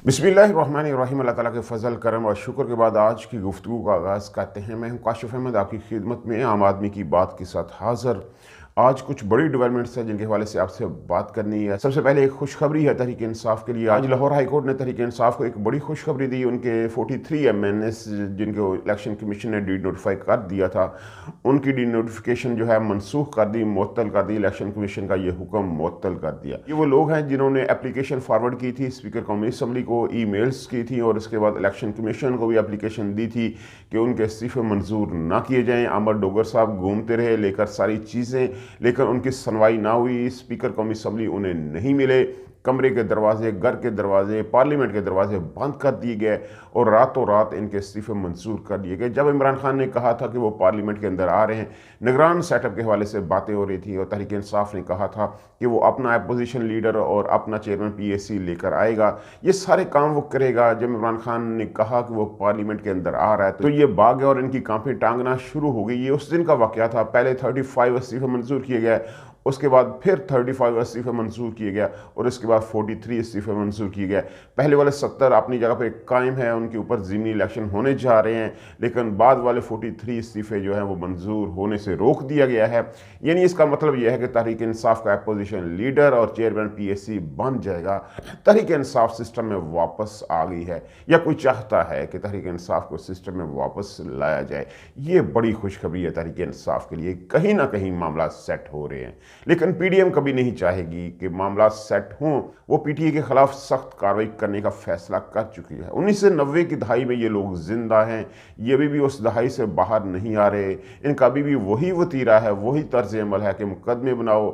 बिस्मिल्लाहिर्रहमानिर्रहीम। अल्लाह ताला के फ़ज़ल करम और शुक्र के बाद आज की गुफ्तगू का आगाज़ करते हैं। मैं हूं काशिफ़ अहमद, आपकी खिदमत में आम आदमी की बात के साथ हाज़िर। आज कुछ बड़ी डेवलपमेंट्स हैं जिनके हवाले से आपसे बात करनी है। सबसे पहले एक खुशखबरी है तहरीक इंसाफ के लिए। आज लाहौर हाई कोर्ट ने तहरीक इंसाफ को एक बड़ी खुशखबरी दी। उनके 43 MNS जिनको इलेक्शन कमीशन ने डी नोटिफाई कर दिया था, उनकी डी नोटिफिकेशन जो है मनसूख कर दी, मुअत्तल कर दी। इलेक्शन कमीशन का ये हुक्म मुअत्तल कर दिया। ये वो लोग हैं जिन्होंने एप्लीकेशन फॉरवर्ड की थी स्पीकर कौमी असम्बली को, ईमेल्स की थी और उसके बाद इलेक्शन कमीशन को भी एप्लीकेशन दी थी कि उनके इस्तीफे मंजूर ना किए जाएँ। अमर डोगर साहब घूमते रहे लेकर सारी चीज़ें, लेकिन उनकी सुनवाई ना हुई। स्पीकर कौमी असम्बली उन्हें नहीं मिले। कमरे के दरवाजे, घर के दरवाजे, पार्लियामेंट के दरवाजे बंद कर दिए गए और रातों रात इनके इस्तीफे मंजूर कर दिए गए। जब इमरान खान ने कहा था कि वो पार्लियामेंट के अंदर आ रहे हैं, निगरान सेटअप के हवाले से बातें हो रही थी और तहरीक इंसाफ ने कहा था कि वो अपना अपोजिशन लीडर और अपना चेयरमैन PAC लेकर आएगा, ये सारे काम वो करेगा। जब इमरान खान ने कहा कि वो पार्लियामेंट के अंदर आ रहा है तो ये भाग गया और इनकी कांपी टांगना शुरू हो गई। ये उस दिन का वाकया था। पहले 35 इस्तीफे मंजूर किए गए, उसके बाद फिर 35 इस्तीफे मंजूर किए गया और उसके बाद 43 इस्तीफे मंजूर किए गए। पहले वाले 70 अपनी जगह पर कायम है, उनके ऊपर ज़मीनी इलेक्शन होने जा रहे हैं, लेकिन बाद वाले 43 इस्तीफे जो हैं वो मंजूर होने से रोक दिया गया है। यानी इसका मतलब यह है कि तहरीक इंसाफ का अपोजिशन लीडर और चेयरमैन PAC बन जाएगा। तहरीक इंसाफ सिस्टम में वापस आ गई है, या कोई चाहता है कि तहरीक इंसाफ को सिस्टम में वापस लाया जाए। ये बड़ी खुशखबरी है तहरीक इंसाफ के लिए। कहीं ना कहीं मामला सेट हो रहे हैं, लेकिन PDM कभी नहीं चाहेगी कि मामला सेट हों। वो PTA के खिलाफ सख्त कार्रवाई करने का फैसला कर चुकी है। 1990 की दहाई में ये लोग जिंदा हैं, ये अभी भी उस दहाई से बाहर नहीं आ रहे। इनका अभी भी वही वतीरा है, वही तर्ज अमल है कि मुकदमे बनाओ,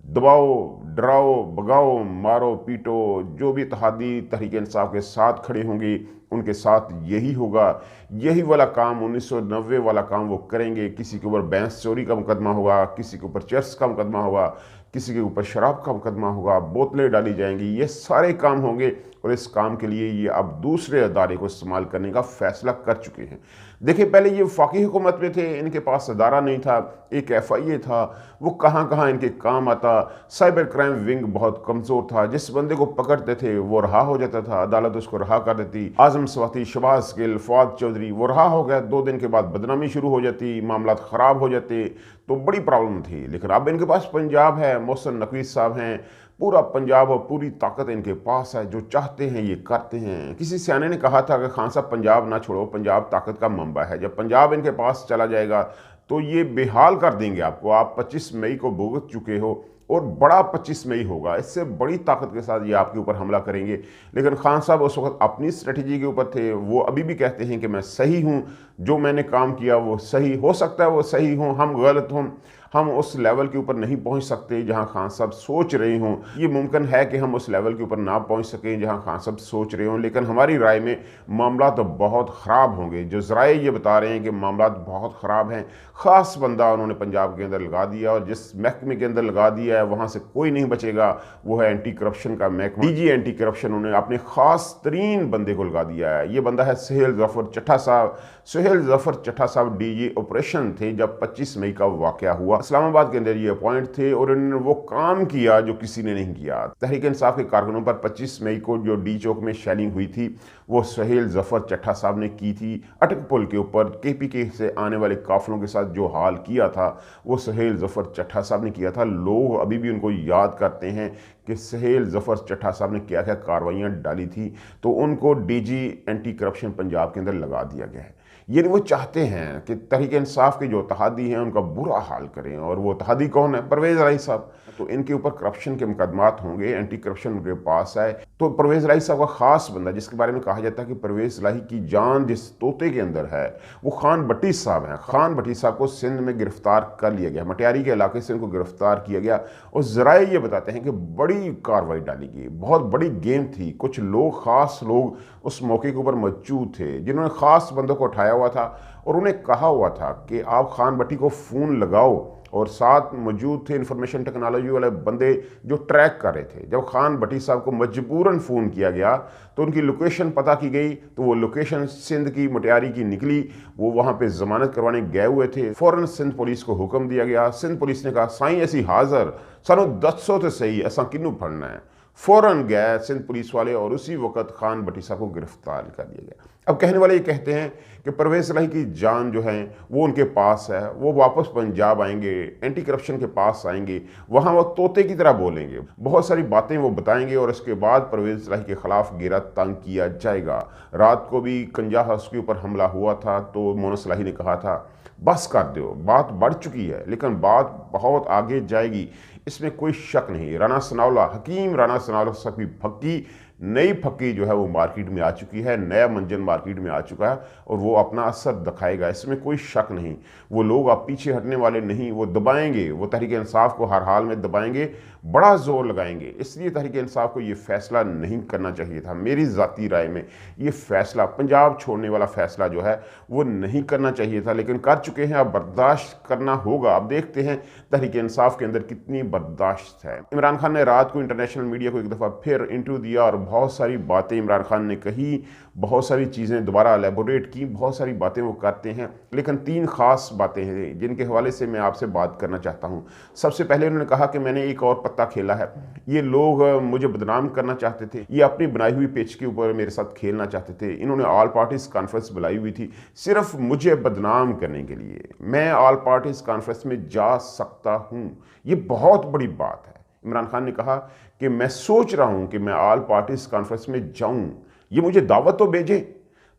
दबाओ, डराओ, भगाओ, मारो, पीटो। जो भी इत्तेहादी तहरीक इंसाफ के साथ खड़े होंगे उनके साथ यही होगा। यही वाला काम 1990 वाला काम वो करेंगे। किसी के ऊपर भैंस चोरी का मुकदमा होगा, किसी के ऊपर चर्च का मुकदमा होगा, किसी के ऊपर शराब का मुकदमा होगा, बोतलें डाली जाएंगी। ये सारे काम होंगे और इस काम के लिए ये अब दूसरे अदारे को इस्तेमाल करने का फैसला कर चुके हैं। देखिए, पहले ये वफाकी हुकूमत में थे, इनके पास अदारा नहीं था, एक FIA था, वो कहाँ कहाँ इनके काम आता। साइबर क्राइम विंग बहुत कमज़ोर था, जिस बंदे को पकड़ते थे वो रहा हो जाता था, अदालत उसको रहा कर देती। आजम स्वाति, शहबाज गिल, फवाद चौधरी, वो रहा हो गया, 2 दिन के बाद बदनामी शुरू हो जाती, मामला ख़राब हो जाते, तो बड़ी प्रॉब्लम थी। लेकिन अब इनके पास पंजाब है, मोहसिन नकवी साहब हैं, पूरा पंजाब और पूरी ताकत इनके पास है। जो चाहते हैं ये करते हैं। किसी सियाने ने कहा था कि खान साहब पंजाब ना छोड़ो, पंजाब ताकत का मंबा है। जब पंजाब इनके पास चला जाएगा तो ये बेहाल कर देंगे आपको। आप 25 मई को भुगत चुके हो और बड़ा 25 मई होगा, इससे बड़ी ताकत के साथ ये आपके ऊपर हमला करेंगे। लेकिन खान साहब उस वक्त अपनी स्ट्रेटजी के ऊपर थे। वो अभी भी कहते हैं कि मैं सही हूँ, जो मैंने काम किया वो सही हो सकता है, वो सही हों, हम गलत हों। हम उस लेवल के ऊपर नहीं पहुंच सकते जहां खान साहब सोच रहे हों। ये मुमकिन है कि हम उस लेवल के ऊपर ना पहुंच सकें जहां खान साहब सोच रहे हों, लेकिन हमारी राय में मामला तो बहुत ख़राब होंगे। जो ज़राए ये बता रहे हैं कि मामला बहुत ख़राब हैं। ख़ास बंदा उन्होंने पंजाब के अंदर लगा दिया और जिस महकमे के अंदर लगा दिया है वहाँ से कोई नहीं बचेगा। वो है एंटी करप्शन का महकमा, DG एंटी करप्शन। उन्होंने अपने ख़ास तरीन बंदे को लगा दिया है। ये बंदा है सुहेल ज़फ़र चट्टा साहब। सुहेल ज़फ़र चट्टा साहब DG ऑपरेशन थे जब 25 मई का वाक़या हुआ। इस्लामाबाद के अंदर ये अपॉइंट थे और उन्होंने वो काम किया जो किसी ने नहीं किया। तहरीक इंसाफ के कारकुनों पर 25 मई को जो D चौक में शेलिंग हुई थी वो सुहेल ज़फ़र चट्टा साहब ने की थी। अटक पुल के ऊपर KPK से आने वाले काफिलों के साथ जो हाल किया था वो सुहेल ज़फ़र चट्टा साहब ने किया था। लोग अभी भी उनको याद करते हैं कि सुहेल ज़फ़र चट्टा साहब ने क्या क्या कार्रवाइयाँ डाली थी। तो उनको DG एंटी करप्शन पंजाब के अंदर लगा दिया गया है। ये वो चाहते हैं कि तहरीक इंसाफ के जो इत्तेहादी हैं उनका बुरा हाल करें। और वो इत्तेहादी कौन है? परवेज़ इलाही साहब। तो इनके ऊपर करप्शन के मुकदमात होंगे, एंटी करप्शन उनके पास है। तो परवेज़ इलाही साहब का ख़ास बंदा जिसके बारे में कहा जाता है कि परवेज़ इलाही की जान जिस तोते के अंदर है वो खान भट्टी साहब हैं। खान भट्टी साहब को सिंध में गिरफ्तार कर लिया गया, मटियारी के इलाके से उनको गिरफ्तार किया गया और ज़राए ये बताते हैं कि बड़ी कार्रवाई डाली गई, बहुत बड़ी गेम थी। कुछ लोग, ख़ास लोग उस मौके के ऊपर मौजूद थे जिन्होंने ख़ास बंदों को उठाया हुआ था और उन्हें कहा हुआ था कि आप खान भट्टी को फ़ोन लगाओ। और साथ मौजूद थे इंफॉर्मेशन टेक्नोलॉजी वाले बंदे जो ट्रैक कर रहे थे। जब खान भट्टी साहब को मजबूरन फ़ोन किया गया तो उनकी लोकेशन पता की गई, तो वो लोकेशन सिंध की, मटियारी की निकली। वो वहाँ पे ज़मानत करवाने गए हुए थे। फ़ौरन सिंध पुलिस को हुक्म दिया गया। सिंध पुलिस ने कहा साईं ऐसी हाज़र, सानू 10 तो सही, असा किनू फड़ना है। फ़ौरन गए सिंध पुलिस वाले और उसी वक़्त खान भट्टी साहब को गिरफ्तार कर लिया गया। अब कहने वाले ये कहते हैं कि परवेज़ इलाही की जान जो है वो उनके पास है, वो वापस पंजाब आएंगे, एंटी करप्शन के पास आएंगे, वहाँ वो तोते की तरह बोलेंगे, बहुत सारी बातें वो बताएंगे और इसके बाद परवेज़ इलाही के ख़िलाफ़ घेरा तंग किया जाएगा। रात को भी कंजा हाउस के ऊपर हमला हुआ था तो मोनस इलाही ने कहा था बस कर दो, बात बढ़ चुकी है, लेकिन बात बहुत आगे जाएगी, इसमें कोई शक नहीं। राणा सनाउल्लाह, हकीम राणा सनाउल्लाह की फक्की, नई फक्की जो है वो मार्केट में आ चुकी है, नया मंजन मार्केट में आ चुका है और वो अपना असर दिखाएगा, इसमें कोई शक नहीं। वो लोग अब पीछे हटने वाले नहीं, वो दबाएंगे, वो तहरीक इंसाफ को हर हाल में दबाएंगे, बड़ा जोर लगाएंगे। इसलिए तहरीक इंसाफ को ये फैसला नहीं करना चाहिए था। मेरी ज़ाती राय में ये फैसला, पंजाब छोड़ने वाला फैसला जो है वो नहीं करना चाहिए था, लेकिन कर चुके हैं, अब बर्दाश्त करना होगा। अब देखते हैं तहरीक इंसाफ के अंदर कितनी बर्दाश्त है। इमरान खान ने रात को इंटरनेशनल मीडिया को एक दफ़ा फिर इंटरव्यू दिया और बहुत सारी बातें इमरान खान ने कही, बहुत सारी चीज़ें दोबारा एलेबोरेट की, बहुत सारी बातें वो करते हैं, लेकिन 3 ख़ास बातें हैं जिनके हवाले से मैं आपसे बात करना चाहता हूँ। सबसे पहले उन्होंने कहा कि मैंने एक और पत्ता खेला है, ये लोग मुझे बदनाम करना चाहते थे, ये अपनी बनाई हुई पिच के ऊपर मेरे साथ खेलना चाहते थे। इन्होंने ऑल पार्टीज़ कॉन्फ्रेंस बुलाई हुई थी सिर्फ मुझे बदनाम करने के लिए। मैं ऑल पार्टीज़ कॉन्फ्रेंस में जा सकता हूँ, ये बहुत बड़ी बात है। इमरान खान ने कहा कि मैं सोच रहा हूँ कि मैं ऑल पार्टीज़ कॉन्फ्रेंस में जाऊँ, ये मुझे दावत तो भेजें,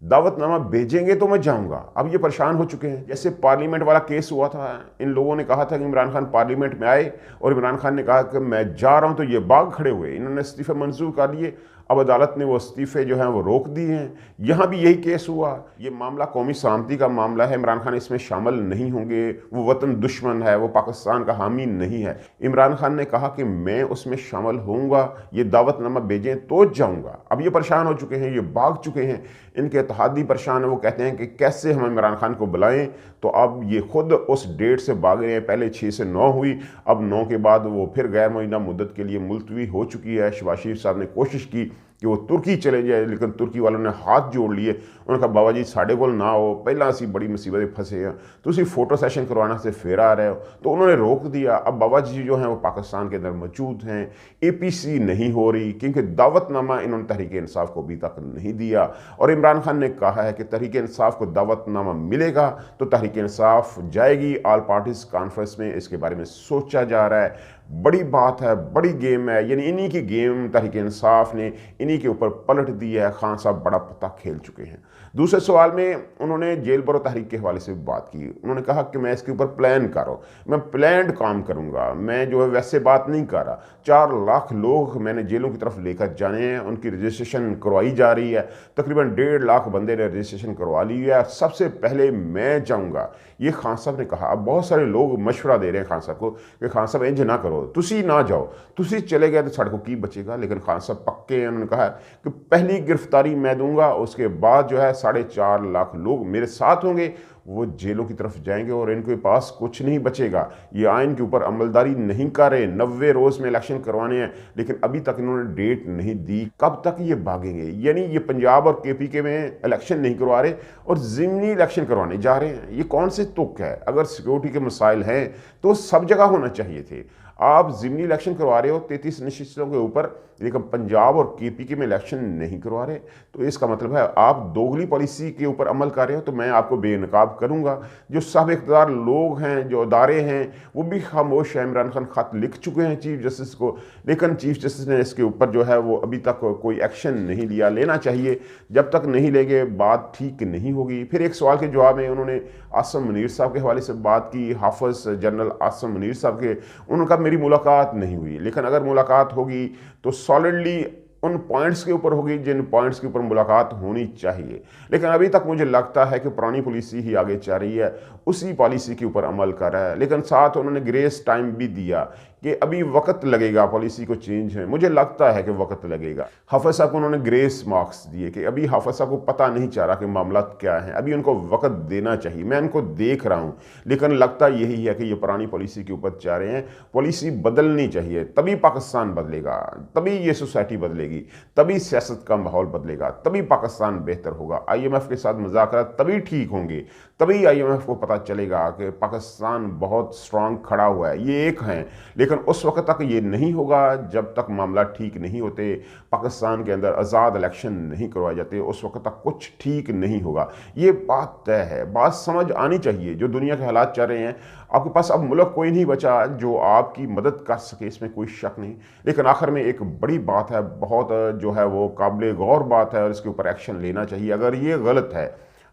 दावतनामा भेजेंगे तो मैं जाऊंगा। अब ये परेशान हो चुके हैं। जैसे पार्लियामेंट वाला केस हुआ था, इन लोगों ने कहा था कि इमरान खान पार्लियामेंट में आए और इमरान खान ने कहा कि मैं जा रहा हूं, तो ये बाग खड़े हुए, इन्होंने इस्तीफे मंजूर कर लिए। अब अदालत ने वो इस्तीफे जो हैं वो रोक दिए हैं। यहाँ भी यही केस हुआ। ये मामला कौमी सलामती का मामला है, इमरान खान इसमें शामिल नहीं होंगे, वो वतन दुश्मन है, वो पाकिस्तान का हामी नहीं है। इमरान खान ने कहा कि मैं उसमें शामिल होऊंगा, ये दावतनामा भेजें तो जाऊंगा। अब ये परेशान हो चुके हैं, ये भाग चुके हैं, इनके इत्तेहादी परेशान है। वो कहते हैं कि कैसे हम इमरान खान को बुलाएं, तो अब ये खुद उस डेट से भाग रहे हैं। पहले 6 से 9 हुई, अब 9 के बाद वो फिर गैर मुअय्यना मुद्दत के लिए मुलतवी हो चुकी है। शहबाज शरीफ साहब ने कोशिश की कि वो तुर्की चले जाए, लेकिन तुर्की वालों ने हाथ जोड़ लिए। उन्होंने कहा बाबा जी साढ़े कोल ना हो, पहला असी बड़ी मुसीबत फंसे हैं, तुसी फोटो सेशन करवाना से फिर आ रहे हो, तो उन्होंने रोक दिया। अब बाबा जी जो हैं वो पाकिस्तान के अंदर मौजूद हैं। APC नहीं हो रही क्योंकि दावतनामा इन्होंने तहरीक इंसाफ को अभी तक नहीं दिया। और इमरान खान ने कहा है कि तहरीक इंसाफ को दावतनामा मिलेगा तो तहरीक इंसाफ जाएगी ऑल पार्टीज कॉन्फ्रेंस में। इसके बारे में सोचा जा रहा है। बड़ी बात है, बड़ी गेम है, यानी इन्हीं की गेम तहरीक इंसाफ ने इन्हीं के ऊपर पलट दी है। खान साहब बड़ा पत्ता खेल चुके हैं। दूसरे सवाल में उन्होंने जेल बरो तहरीक के हवाले से बात की। उन्होंने कहा कि मैं इसके ऊपर प्लान कर रहा हूँ, मैं प्लान्ड काम करूँगा, मैं जो है वैसे बात नहीं कर रहा। 4 लाख लोग मैंने जेलों की तरफ लेकर जाने हैं, उनकी रजिस्ट्रेशन करवाई जा रही है। तकरीबन 1.5 लाख बंदे ने रजिस्ट्रेशन करवा ली है, सबसे पहले मैं जाऊँगा, ये खान साहब ने कहा। अब बहुत सारे लोग मशवरा दे रहे हैं खान साहब को कि खान साहब इंज ना करो, तुसी ना जाओ, तुसी चले गए तो साढ़े को की बचेगा। लेकिन खान साहब पक्के हैं, उन्होंने कहा कि पहली गिरफ्तारी मैं दूंगा, उसके बाद जो है 4.5 लाख लोग मेरे साथ होंगे, वो जेलों की तरफ जाएंगे और इनके पास कुछ नहीं बचेगा। ये आइन के ऊपर अमलदारी नहीं कर रहे। 90 रोज़ में इलेक्शन करवाने हैं, लेकिन अभी तक इन्होंने डेट नहीं दी कब तक ये भागेंगे। यानी ये पंजाब और KPK में इलेक्शन नहीं करवा रहे और ज़िमनी इलेक्शन करवाने जा रहे हैं। ये कौन से तुक है? अगर सिक्योरिटी के मसाइल हैं तो सब जगह होना चाहिए थे। आप ज़िमनी इलेक्शन करवा रहे हो 33 नशिस्तों के ऊपर, लेकिन पंजाब और KPK में इलेक्शन नहीं करवा रहे, तो इसका मतलब है आप दोगली पॉलिसी के ऊपर अमल कर रहे हो। तो मैं आपको बेनकाब करूंगा। जो सब इक़्तिदार लोग हैं, जो अदारे हैं, वो भी खामोश है। इमरान खान खत लिख चुके हैं चीफ जस्टिस को, लेकिन चीफ जस्टिस ने इसके ऊपर जो है वो अभी तक कोई एक्शन नहीं लिया। लेना चाहिए, जब तक नहीं लेंगे बात ठीक नहीं होगी। फिर एक सवाल के जवाब में उन्होंने आसिम मुनीर साहब के हवाले से बात की, हाफिज़ जनरल आसिम मुनीर साहब के। उन्होंने कहा मेरी मुलाकात नहीं हुई, लेकिन अगर मुलाकात होगी तो सॉलिडली उन पॉइंट्स के ऊपर होगी जिन पॉइंट्स के ऊपर मुलाकात होनी चाहिए। लेकिन अभी तक मुझे लगता है कि पुरानी पॉलिसी ही आगे चल रही है, उसी पॉलिसी के ऊपर अमल कर रहा है। लेकिन साथ उन्होंने ग्रेस टाइम भी दिया कि अभी वक्त लगेगा पॉलिसी को चेंज है, मुझे लगता है कि वक्त लगेगा। हाफिज़ साहब को उन्होंने ग्रेस मार्क्स दिए कि अभी हाफिज़ साहब को पता नहीं चल रहा कि मामला क्या है, अभी उनको वक्त देना चाहिए। मैं इनको देख रहा हूँ, लेकिन लगता यही है कि ये पुरानी पॉलिसी के ऊपर जा रहे हैं। पॉलिसी बदलनी चाहिए, तभी पाकिस्तान बदलेगा, तभी ये सोसाइटी बदलेगी, तभी सियासत का माहौल बदलेगा, तभी पाकिस्तान बेहतर होगा। IMF के साथ मुज़ाकरात तभी ठीक होंगे, तभी IMF को पता चलेगा कि पाकिस्तान बहुत स्ट्रांग खड़ा हुआ है। ये एक हैं, लेकिन उस वक्त तक ये नहीं होगा जब तक मामला ठीक नहीं होते, पाकिस्तान के अंदर आज़ाद इलेक्शन नहीं करवाए जाते, उस वक्त तक कुछ ठीक नहीं होगा। ये बात तय है, बात समझ आनी चाहिए। जो दुनिया के हालात चल रहे हैं, आपके पास अब मुल्क कोई नहीं बचा जो आपकी मदद कर सके, इसमें कोई शक नहीं। लेकिन आखिर में एक बड़ी बात है, बहुत जो है वो काबिल गौर बात है और इसके ऊपर एक्शन लेना चाहिए। अगर ये गलत है,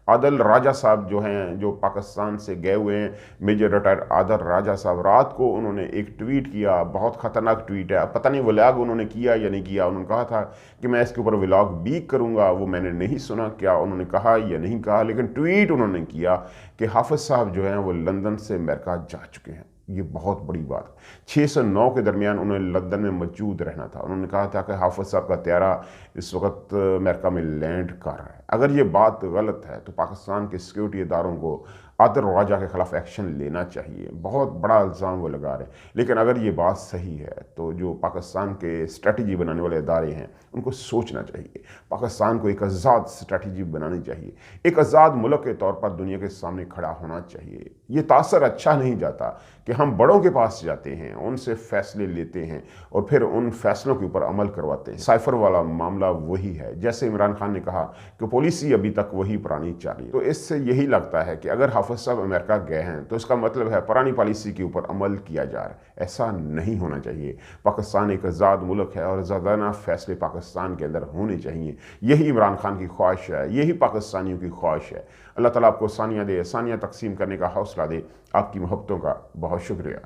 आदल राजा साहब जो हैं, जो पाकिस्तान से गए हुए हैं, मेजर रिटायर्ड आदल राजा साहब, रात को उन्होंने एक ट्वीट किया, बहुत ख़तरनाक ट्वीट है। पता नहीं व्लॉग उन्होंने किया या नहीं किया। उन्होंने कहा था कि मैं इसके ऊपर व्लॉग भी करूंगा, वो मैंने नहीं सुना क्या उन्होंने कहा या नहीं कहा, लेकिन ट्वीट उन्होंने किया कि हाफिज़ साहब जो हैं वो लंदन से अमेरिका जा चुके हैं। ये बहुत बड़ी बात है। 6 से 9 के दरमियान उन्हें लंदन में मौजूद रहना था। उन्होंने कहा था कि हाफिज़ साहब का त्यारा इस वक्त अमेरिका में लैंड कर रहा है। अगर ये बात गलत है तो पाकिस्तान के सिक्योरिटी इदारों को आदर राजा के ख़िलाफ़ एक्शन लेना चाहिए। बहुत बड़ा इल्ज़ाम वो लगा रहे हैं। लेकिन अगर ये बात सही है तो जो पाकिस्तान के स्ट्रेटजी बनाने वाले इदारे हैं उनको सोचना चाहिए। पाकिस्तान को एक आज़ाद स्ट्रेटजी बनानी चाहिए, एक आज़ाद मुल्क के तौर पर दुनिया के सामने खड़ा होना चाहिए। ये तासर अच्छा नहीं जाता कि हम बड़ों के पास जाते हैं, उनसे फ़ैसले लेते हैं और फिर उन फैसलों के ऊपर अमल करवाते हैं। साइफर वाला मामला वही है। जैसे इमरान खान ने कहा कि पॉलिसी अभी तक वही पुरानी चल रही है, तो इससे यही लगता है कि अगर हाफिज़ साहब अमेरिका गए हैं तो इसका मतलब है पुरानी पॉलिसी के ऊपर अमल किया जा रहा है। ऐसा नहीं होना चाहिए। पाकिस्तान एक आज़ाद मुल्क है और आज़ादाना फ़ैसले पाकिस्तान के अंदर होने चाहिए। यही इमरान खान की ख्वाहिश है, यही पाकिस्तानियों की ख्वाहिश है। अल्लाह ताला आपको आसानियाँ दे, आसानियाँ तकसीम करने का हौसला दे। आपकी मोहब्बतों का बहुत शुक्रिया।